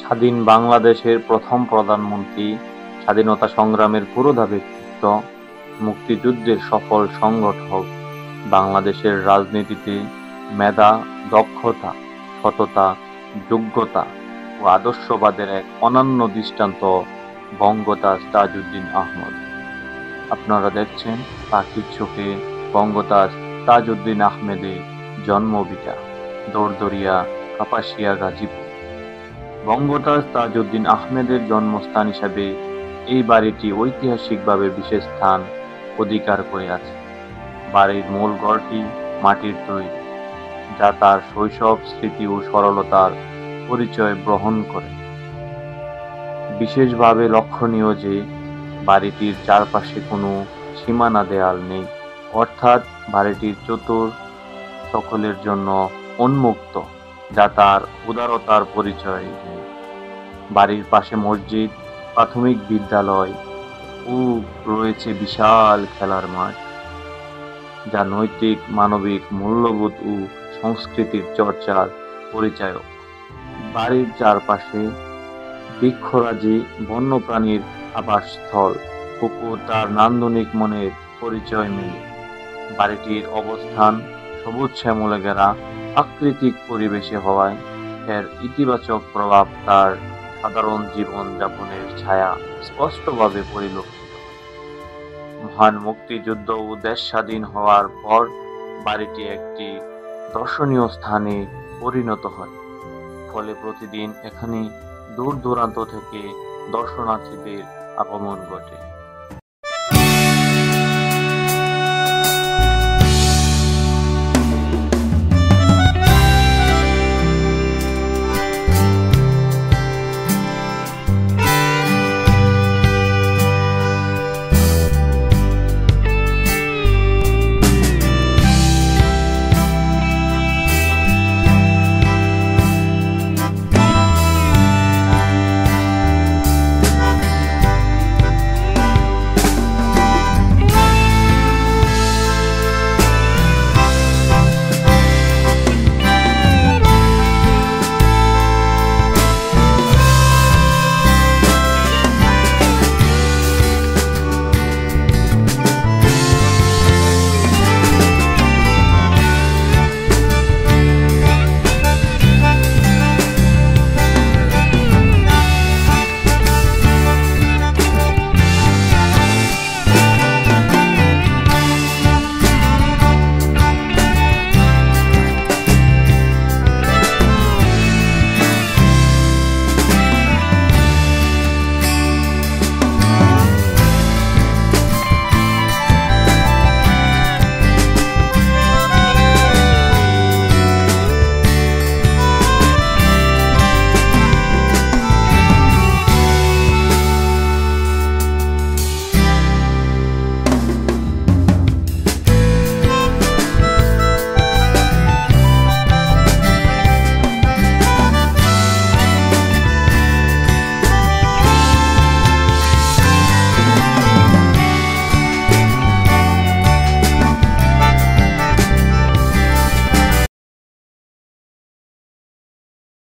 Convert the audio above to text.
স্বাধীন বাংলাদেশের প্রথম প্রধানমন্ত্রী, স্বাধীনতা সংগ্রামের পুরোধা ব্যক্তিত্ব, মুক্তিযুদ্ধের সফল সংগঠক, বাংলাদেশের রাজনীতিতে মেধা, দক্ষতা, সততা, যোগ্যতা ও আদর্শবাদের এক অনন্য দৃষ্টান্ত বঙ্গতাজ তাজউদ্দীন আহমদ। আপনারা দেখছেন পাখির চোখে বঙ্গতাজ তাজউদ্দীন আহমেদের জন্মভিটা, দরদরিয়া, কাপাসিয়া, গাজীপুর। বঙ্গতাজ তাজউদ্দীন আহমেদের জন্মস্থান হিসাবে এই বাড়িটি ঐতিহাসিকভাবে বিশেষ স্থান অধিকার করে আছে। বাড়ির মূল ঘরটি মাটির তৈরি, যা তার শৈশব স্মৃতি ও সরলতার পরিচয় বহন করে। বিশেষভাবে লক্ষণীয় যে বাড়িটির চারপাশে কোনো সীমানা দেয়াল নেই, অর্থাৎ বাড়িটির চতুর সকলের জন্য উন্মুক্ত, যা তার উদারতার পরিচয় দেয়। বাড়ির পাশে মসজিদ, প্রাথমিক বিদ্যালয় ও রয়েছে বিশাল খেলার মাঠ, যা নৈতিক, মানবিক মূল্যবোধ ও সংস্কৃতির চর্চার পরিচায়ক। বাড়ির চারপাশে বৃক্ষরাজি, বন্যপ্রাণীর আবাসস্থল, পুকুর তার নান্দনিক মনের পরিচয় মেলে। বাড়িটির অবস্থান সবুজ শ্যামলে ঘেরা প্রাকৃতিক পরিবেশে হওয়ায় এর ইতিবাচক প্রভাব তার সাধারণ জীবন যাপনের ছায়া স্পষ্টভাবে পরিলক্ষিত। মহান মুক্তিযুদ্ধ ও দেশ স্বাধীন হওয়ার পর বাড়িটি একটি দর্শনীয় স্থানে পরিণত হয়। ফলে প্রতিদিন এখানে দূর দূরান্ত থেকে দর্শনার্থীদের আগমন ঘটে।